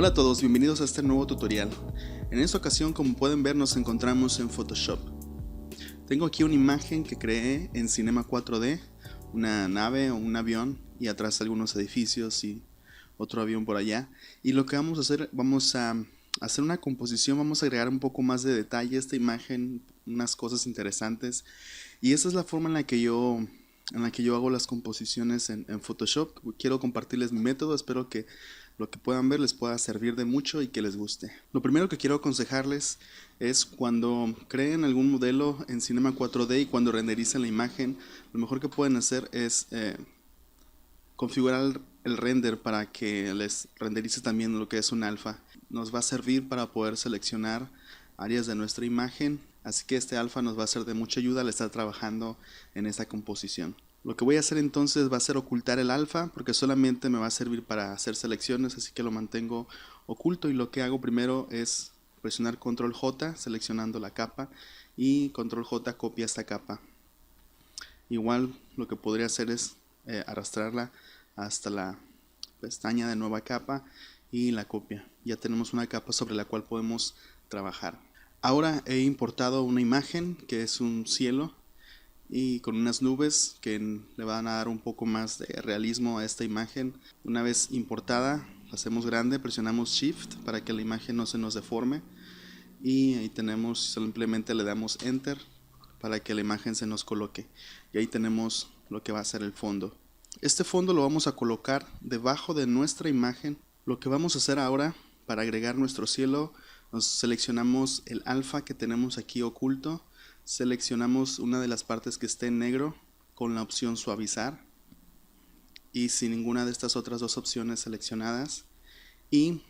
Hola a todos, bienvenidos a este nuevo tutorial. En esta ocasión, como pueden ver, nos encontramos en Photoshop. Tengo aquí una imagen que creé en Cinema 4D, una nave o un avión y atrás algunos edificios y otro avión por allá. Y lo que vamos a hacer, vamos a hacer una composición, vamos a agregar un poco más de detalle a esta imagen, unas cosas interesantes. Y esa es la forma en la que yo hago las composiciones en Photoshop. Quiero compartirles mi método, espero que lo que puedan ver les pueda servir de mucho y que les guste. Lo primero que quiero aconsejarles es cuando creen algún modelo en Cinema 4D y cuando rendericen la imagen, lo mejor que pueden hacer es configurar el render para que les renderice también lo que es un alfa. Nos va a servir para poder seleccionar áreas de nuestra imagen, así que este alfa nos va a ser de mucha ayuda al estar trabajando en esta composición. Lo que voy a hacer entonces va a ser ocultar el alfa porque solamente me va a servir para hacer selecciones, así que lo mantengo oculto y lo que hago primero es presionar control J seleccionando la capa y control J copia esta capa. Igual lo que podría hacer es arrastrarla hasta la pestaña de nueva capa y la copia. Ya tenemos una capa sobre la cual podemos trabajar. Ahora he importado una imagen que es un cielo y con unas nubes que le van a dar un poco más de realismo a esta imagen. Una vez importada, la hacemos grande, presionamos Shift para que la imagen no se nos deforme y ahí tenemos, simplemente le damos Enter para que la imagen se nos coloque y ahí tenemos lo que va a ser el fondo. Este fondo lo vamos a colocar debajo de nuestra imagen. Lo que vamos a hacer ahora para agregar nuestro cielo, nos seleccionamos el alfa que tenemos aquí oculto, seleccionamos una de las partes que esté en negro con la opción suavizar y sin ninguna de estas otras dos opciones seleccionadas, y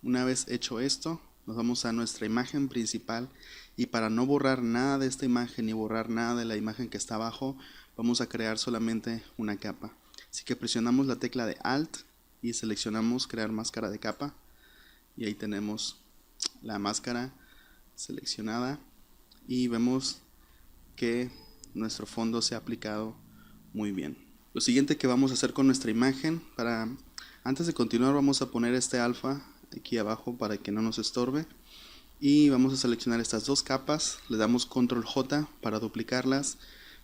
una vez hecho esto nos vamos a nuestra imagen principal y para no borrar nada de esta imagen ni borrar nada de la imagen que está abajo vamos a crear solamente una capa. Así que presionamos la tecla de Alt y seleccionamos crear máscara de capa y ahí tenemos la máscara seleccionada y vemos que nuestro fondo se ha aplicado muy bien. Lo siguiente que vamos a hacer con nuestra imagen, antes de continuar vamos a poner este alfa aquí abajo para que no nos estorbe y vamos a seleccionar estas dos capas, le damos control J para duplicarlas,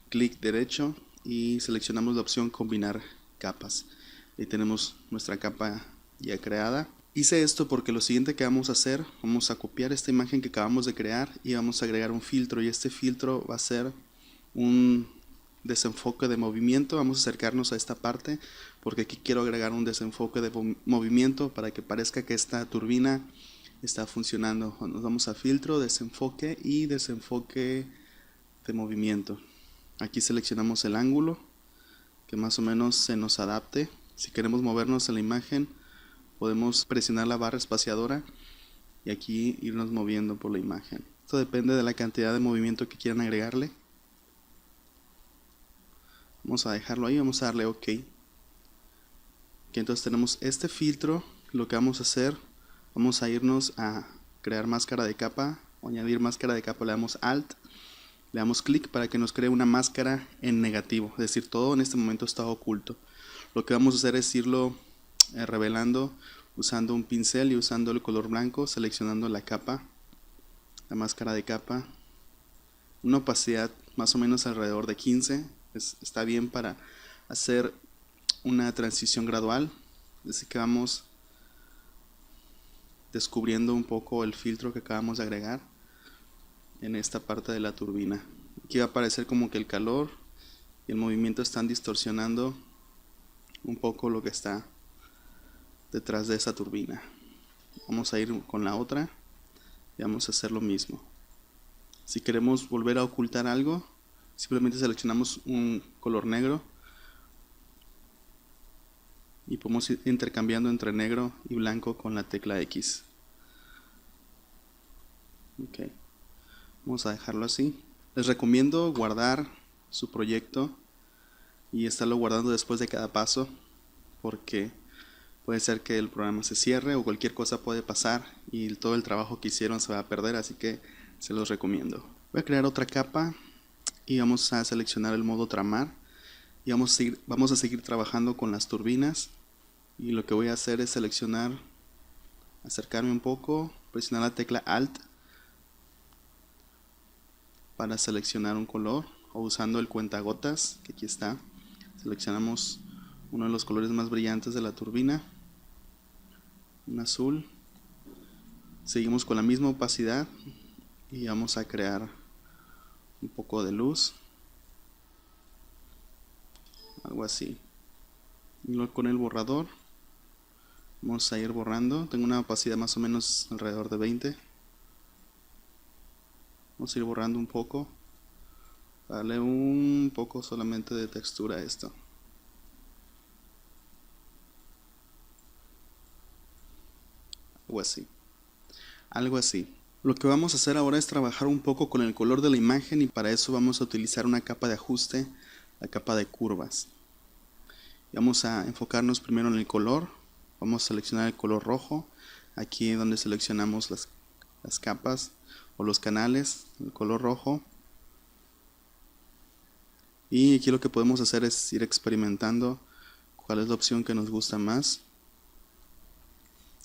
clic derecho y seleccionamos la opción combinar capas. Ahí tenemos nuestra capa ya creada. Hice esto porque lo siguiente que vamos a hacer, vamos a copiar esta imagen que acabamos de crear y vamos a agregar un filtro, y este filtro va a ser un desenfoque de movimiento. Vamos a acercarnos a esta parte porque aquí quiero agregar un desenfoque de movimiento para que parezca que esta turbina está funcionando. Nos vamos a filtro, desenfoque y desenfoque de movimiento. Aquí seleccionamos el ángulo que más o menos se nos adapte. Si queremos movernos en la imagen podemos presionar la barra espaciadora y aquí irnos moviendo por la imagen. Esto depende de la cantidad de movimiento que quieran agregarle. Vamos a dejarlo ahí, vamos a darle OK. Entonces tenemos este filtro. Lo que vamos a hacer, vamos a irnos a crear máscara de capa o añadir máscara de capa, le damos Alt, le damos clic para que nos cree una máscara en negativo, es decir, todo en este momento está oculto. Lo que vamos a hacer es irlo revelando usando un pincel y usando el color blanco, seleccionando la capa, la máscara de capa, una opacidad más o menos alrededor de 15, está bien para hacer una transición gradual, así que vamos descubriendo un poco el filtro que acabamos de agregar en esta parte de la turbina. Aquí va a aparecer como que el calor y el movimiento están distorsionando un poco lo que está detrás de esa turbina. Vamos a ir con la otra y vamos a hacer lo mismo. Si queremos volver a ocultar algo, simplemente seleccionamos un color negro y podemos ir intercambiando entre negro y blanco con la tecla X. Ok, vamos a dejarlo así. Les recomiendo guardar su proyecto y estarlo guardando después de cada paso porque puede ser que el programa se cierre o cualquier cosa puede pasar y todo el trabajo que hicieron se va a perder, así que se los recomiendo. Voy a crear otra capa y vamos a seleccionar el modo tramar y vamos a seguir trabajando con las turbinas, y lo que voy a hacer es seleccionar acercarme un poco, presionar la tecla Alt para seleccionar un color, o usando el cuentagotas que aquí está, seleccionamos uno de los colores más brillantes de la turbina, un azul. Seguimos con la misma opacidad y vamos a crear un poco de luz, algo así. Y luego con el borrador vamos a ir borrando. Tengo una opacidad más o menos alrededor de 20. Vamos a ir borrando un poco, darle un poco solamente de textura a esto. Algo así. Lo que vamos a hacer ahora es trabajar un poco con el color de la imagen, y para eso vamos a utilizar una capa de ajuste, la capa de curvas. Vamos a enfocarnos primero en el color. Vamos a seleccionar el color rojo, aquí donde seleccionamos las capas o los canales, el color rojo. Y aquí lo que podemos hacer es ir experimentando cuál es la opción que nos gusta más.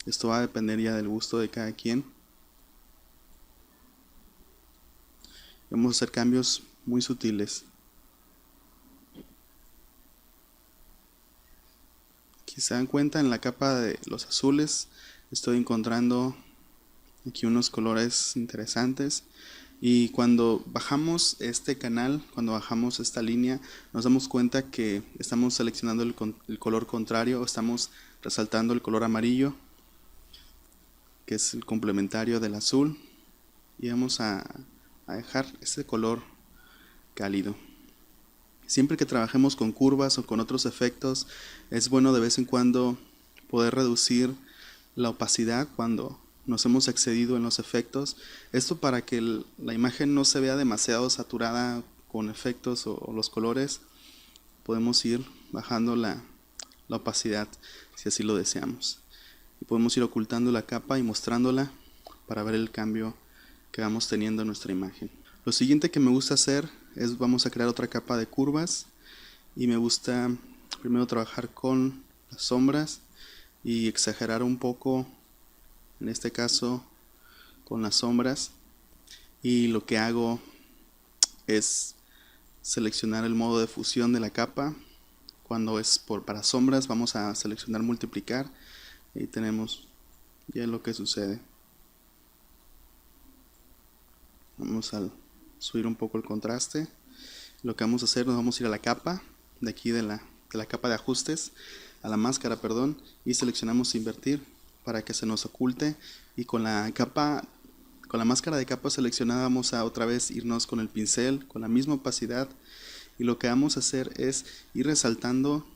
Esto va a depender ya del gusto de cada quien. Vamos a hacer cambios muy sutiles. Aquí se dan cuenta, en la capa de los azules estoy encontrando aquí unos colores interesantes. Y cuando bajamos este canal, cuando bajamos esta línea, nos damos cuenta que estamos seleccionando el color contrario, o estamos resaltando el color amarillo, que es el complementario del azul, y vamos a dejar este color cálido. Siempre que trabajemos con curvas o con otros efectos, es bueno de vez en cuando poder reducir la opacidad cuando nos hemos excedido en los efectos. Esto para que la imagen no se vea demasiado saturada con efectos o los colores. Podemos ir bajando la opacidad si así lo deseamos. Y podemos ir ocultando la capa y mostrándola para ver el cambio que vamos teniendo en nuestra imagen. Lo siguiente que me gusta hacer es, vamos a crear otra capa de curvas, y me gusta primero trabajar con las sombras y exagerar un poco, en este caso con las sombras. Y lo que hago es seleccionar el modo de fusión de la capa. Cuando es para sombras, vamos a seleccionar multiplicar, y tenemos ya lo que sucede. Vamos a subir un poco el contraste. Lo que vamos a hacer, nos vamos a ir a la capa de aquí, de la capa de ajustes, a la máscara, perdón, y seleccionamos invertir para que se nos oculte. Y con la máscara de capa seleccionada, vamos a otra vez irnos con el pincel con la misma opacidad, y lo que vamos a hacer es ir resaltando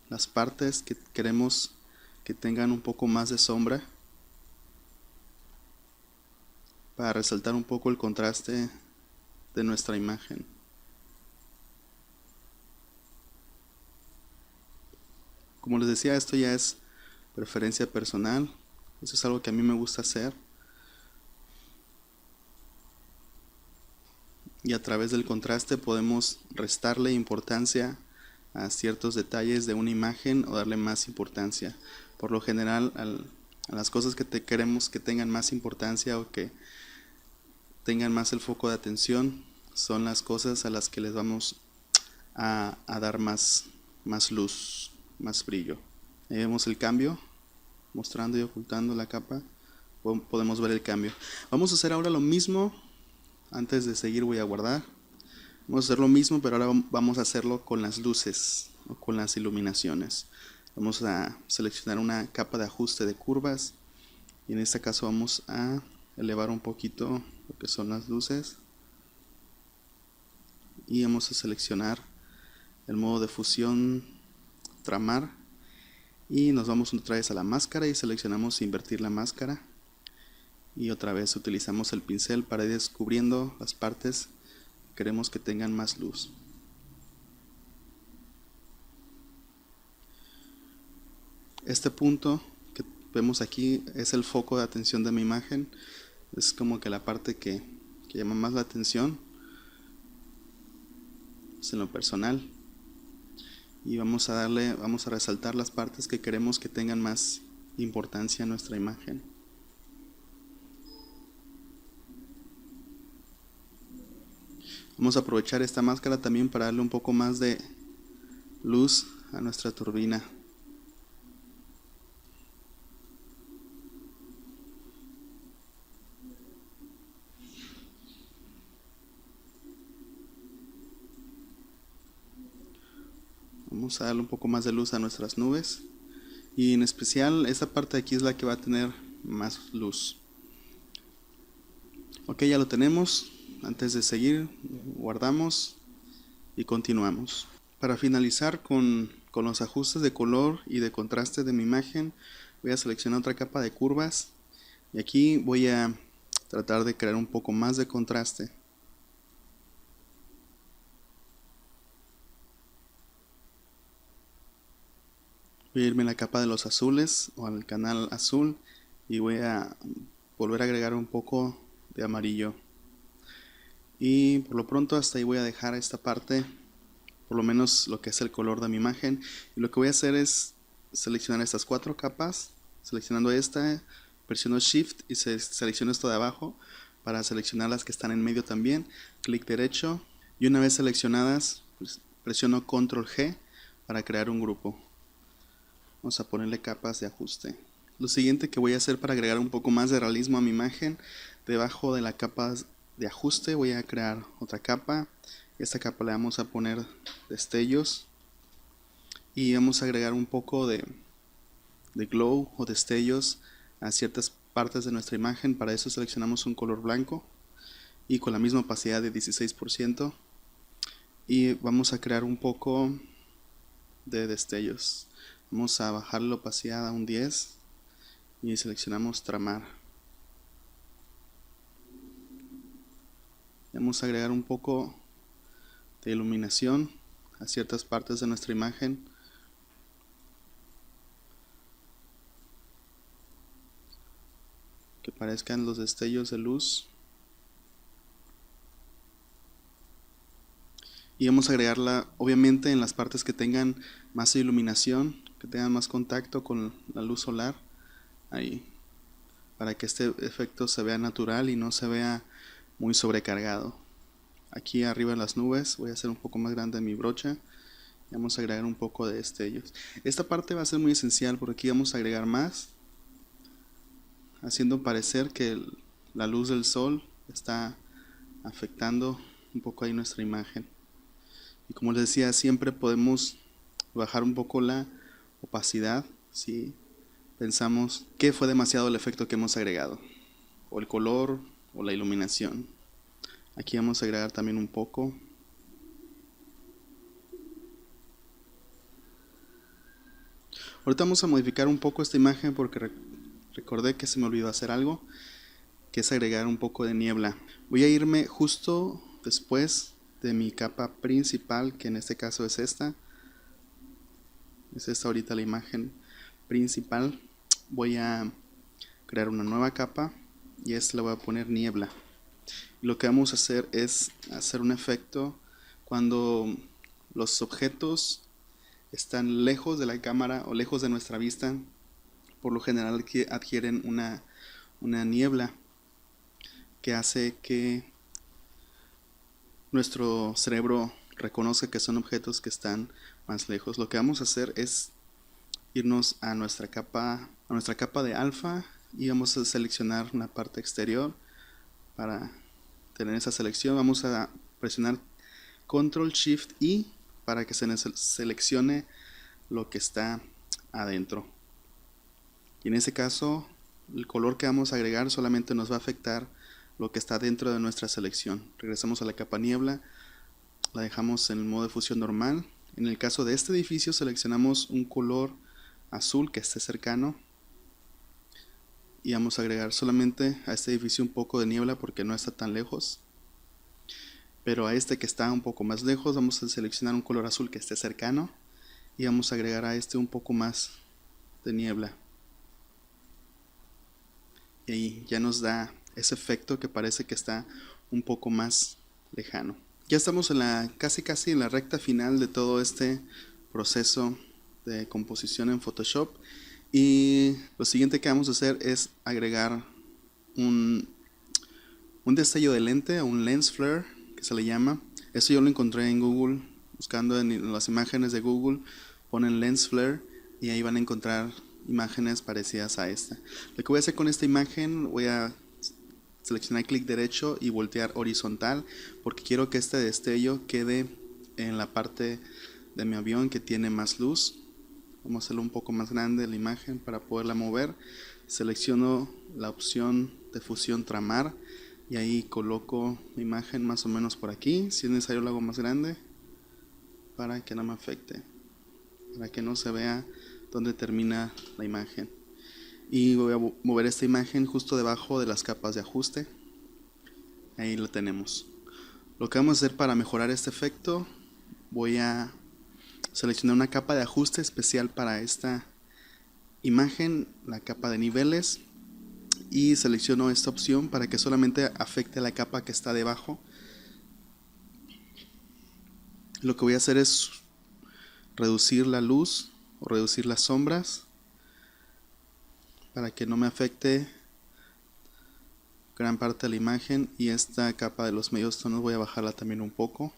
las partes que queremos que tengan un poco más de sombra, para resaltar un poco el contraste de nuestra imagen. Como les decía, esto ya es preferencia personal. Eso es algo que a mí me gusta hacer. Y a través del contraste podemos restarle importancia a ciertos detalles de una imagen o darle más importancia. Por lo general, a las cosas que queremos que tengan más importancia o que tengan más el foco de atención, son las cosas a las que les vamos a dar más luz, más brillo. Ahí vemos el cambio, mostrando y ocultando la capa. Podemos ver el cambio. Vamos a hacer ahora lo mismo. Antes de seguir voy a guardar. Vamos a hacer lo mismo, pero ahora vamos a hacerlo con las luces o con las iluminaciones. Vamos a seleccionar una capa de ajuste de curvas, y en este caso vamos a elevar un poquito lo que son las luces, y vamos a seleccionar el modo de fusión, tramar, y nos vamos otra vez a la máscara y seleccionamos invertir la máscara, y otra vez utilizamos el pincel para ir descubriendo las partes que queremos que tengan más luz. Este punto que vemos aquí es el foco de atención de mi imagen. Es como que la parte que llama más la atención, es en lo personal. Y vamos a resaltar las partes que queremos que tengan más importancia en nuestra imagen. Vamos a aprovechar esta máscara también para darle un poco más de luz a nuestra turbina. Vamos a darle un poco más de luz a nuestras nubes. Y en especial esta parte de aquí es la que va a tener más luz. Ok, ya lo tenemos. Antes de seguir, guardamos y continuamos. Para finalizar con los ajustes de color y de contraste de mi imagen, voy a seleccionar otra capa de curvas. Y aquí voy a tratar de crear un poco más de contraste. Voy a irme a la capa de los azules o al canal azul y voy a volver a agregar un poco de amarillo. Y por lo pronto hasta ahí voy a dejar esta parte, por lo menos lo que es el color de mi imagen. Y lo que voy a hacer es seleccionar estas 4 capas, seleccionando esta, presiono Shift y selecciono esto de abajo para seleccionar las que están en medio también. Clic derecho y una vez seleccionadas, pues, presiono Control G para crear un grupo. Vamos a ponerle capas de ajuste. Lo siguiente que voy a hacer para agregar un poco más de realismo a mi imagen, debajo de la capa de ajuste voy a crear otra capa. Esta capa le vamos a poner destellos y vamos a agregar un poco de glow o destellos a ciertas partes de nuestra imagen. Para eso seleccionamos un color blanco y con la misma opacidad de 16% y vamos a crear un poco de destellos. Vamos a bajar la opacidad a un 10 y seleccionamos tramar. Vamos a agregar un poco de iluminación a ciertas partes de nuestra imagen. Que parezcan los destellos de luz. Y vamos a agregarla obviamente en las partes que tengan más iluminación, que tengan más contacto con la luz solar, ahí, para que este efecto se vea natural y no se vea muy sobrecargado. Aquí arriba en las nubes voy a hacer un poco más grande mi brocha y vamos a agregar un poco de destellos. Esta parte va a ser muy esencial porque aquí vamos a agregar más, haciendo parecer que la luz del sol está afectando un poco ahí nuestra imagen. Y como les decía, siempre podemos bajar un poco la opacidad si pensamos que fue demasiado el efecto que hemos agregado, o el color o la iluminación. Aquí vamos a agregar también un poco. Ahorita vamos a modificar un poco esta imagen porque recordé que se me olvidó hacer algo, que es agregar un poco de niebla. Voy a irme justo después de mi capa principal, que en este caso es esta. Es esta ahorita la imagen principal. Voy a crear una nueva capa y esta le voy a poner niebla. Y lo que vamos a hacer es hacer un efecto cuando los objetos están lejos de la cámara o lejos de nuestra vista. Por lo general que adquieren una niebla que hace que nuestro cerebro reconozca que son objetos que están más lejos. Lo que vamos a hacer es irnos a nuestra capa de alfa y vamos a seleccionar una parte exterior. Para tener esa selección vamos a presionar Control Shift I para que se nos seleccione lo que está adentro. Y en ese caso el color que vamos a agregar solamente nos va a afectar lo que está dentro de nuestra selección. Regresamos a la capa niebla, la dejamos en el modo de fusión normal. En el caso de este edificio seleccionamos un color azul que esté cercano y vamos a agregar solamente a este edificio un poco de niebla porque no está tan lejos, pero a este que está un poco más lejos vamos a seleccionar un color azul que esté cercano y vamos a agregar a este un poco más de niebla y ahí ya nos da ese efecto que parece que está un poco más lejano. Ya estamos en casi en la recta final de todo este proceso de composición en Photoshop y lo siguiente que vamos a hacer es agregar un destello de lente o un lens flare que se le llama. Esto yo lo encontré en Google, buscando en las imágenes de Google, ponen lens flare y ahí van a encontrar imágenes parecidas a esta. Lo que voy a hacer con esta imagen, voy a seleccionar clic derecho y voltear horizontal, porque quiero que este destello quede en la parte de mi avión que tiene más luz. Vamos a hacerlo un poco más grande la imagen para poderla mover. Selecciono la opción de fusión tramar y ahí coloco mi imagen más o menos por aquí. Si es necesario lo hago más grande para que no me afecte, para que no se vea dónde termina la imagen. Y voy a mover esta imagen justo debajo de las capas de ajuste. Ahí lo tenemos. Lo que vamos a hacer para mejorar este efecto, voy a seleccionar una capa de ajuste especial para esta imagen, la capa de niveles, y selecciono esta opción para que solamente afecte la capa que está debajo. Lo que voy a hacer es reducir la luz o reducir las sombras para que no me afecte gran parte de la imagen, y esta capa de los medios tonos voy a bajarla también un poco.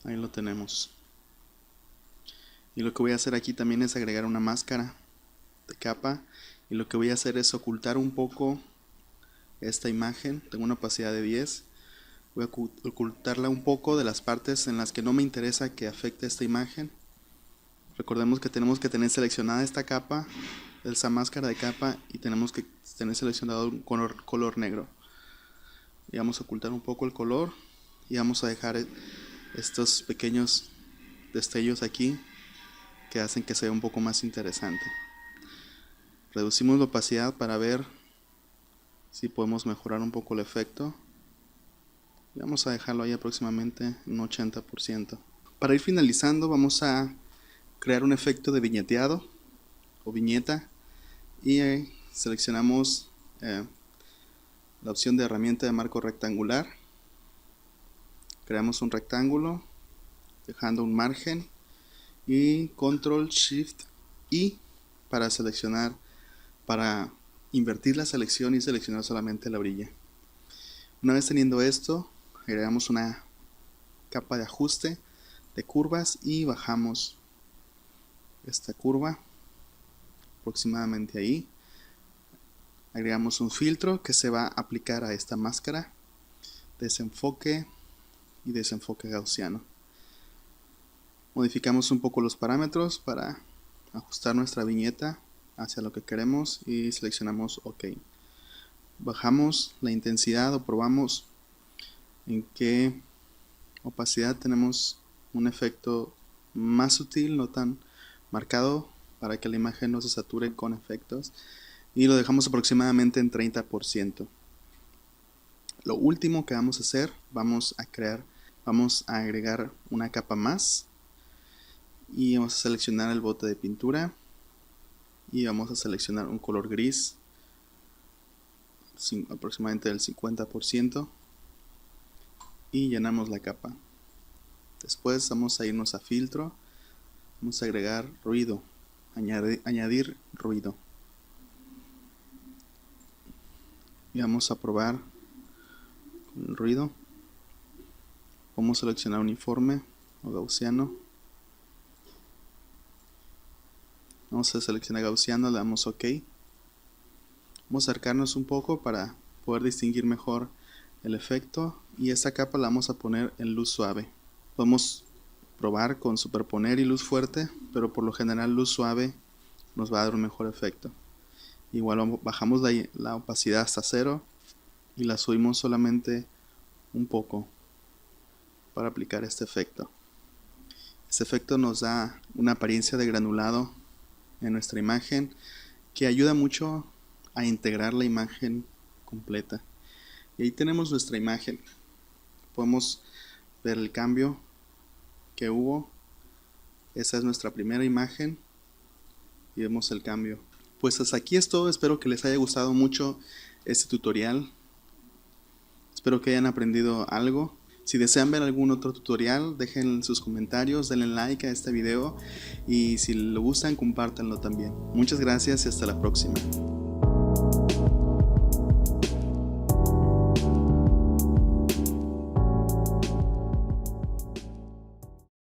Ahí lo tenemos. Y lo que voy a hacer aquí también es agregar una máscara de capa, y lo que voy a hacer es ocultar un poco esta imagen. Tengo una opacidad de 10. Voy a ocultarla un poco de las partes en las que no me interesa que afecte esta imagen. Recordemos que tenemos que tener seleccionada esta capa, esa máscara de capa, y tenemos que tener seleccionado un color negro. Y vamos a ocultar un poco el color y vamos a dejar estos pequeños destellos aquí que hacen que sea un poco más interesante. Reducimos la opacidad para ver si podemos mejorar un poco el efecto. Y vamos a dejarlo ahí aproximadamente un 80%. Para ir finalizando, vamos a crear un efecto de viñeteado o viñeta, y seleccionamos la opción de herramienta de marco rectangular. Creamos un rectángulo dejando un margen, y Control Shift I para seleccionar, para invertir la selección y seleccionar solamente la orilla. Una vez teniendo esto, agregamos una capa de ajuste de curvas y bajamos esta curva aproximadamente ahí. Agregamos un filtro que se va a aplicar a esta máscara, desenfoque y desenfoque gaussiano. Modificamos un poco los parámetros para ajustar nuestra viñeta hacia lo que queremos y seleccionamos OK. Bajamos la intensidad o probamos en qué opacidad tenemos un efecto más sutil, no tan marcado, para que la imagen no se sature con efectos, y lo dejamos aproximadamente en 30%. Lo último que vamos a hacer, vamos a agregar una capa más, y vamos a seleccionar el bote de pintura y vamos a seleccionar un color gris aproximadamente del 50%, y llenamos la capa. Después vamos a irnos a filtro, vamos a agregar ruido, añadir ruido, y vamos a probar con el ruido. Vamos a seleccionar uniforme o gaussiano. Vamos a seleccionar gaussiano, le damos OK. Vamos a acercarnos un poco para poder distinguir mejor el efecto, y esta capa la vamos a poner en luz suave. Podemos probar con superponer y luz fuerte, pero por lo general luz suave nos va a dar un mejor efecto. Igual bajamos la opacidad hasta 0 y la subimos solamente un poco para aplicar este efecto. Este efecto nos da una apariencia de granulado en nuestra imagen que ayuda mucho a integrar la imagen completa. Y ahí tenemos nuestra imagen. Podemos ver el cambio que hubo. Esa es nuestra primera imagen y vemos el cambio. Pues hasta aquí es todo. Espero que les haya gustado mucho este tutorial. Espero que hayan aprendido algo. Si desean ver algún otro tutorial, dejen sus comentarios, denle like a este video, y si lo gustan, compártanlo también. Muchas gracias y hasta la próxima.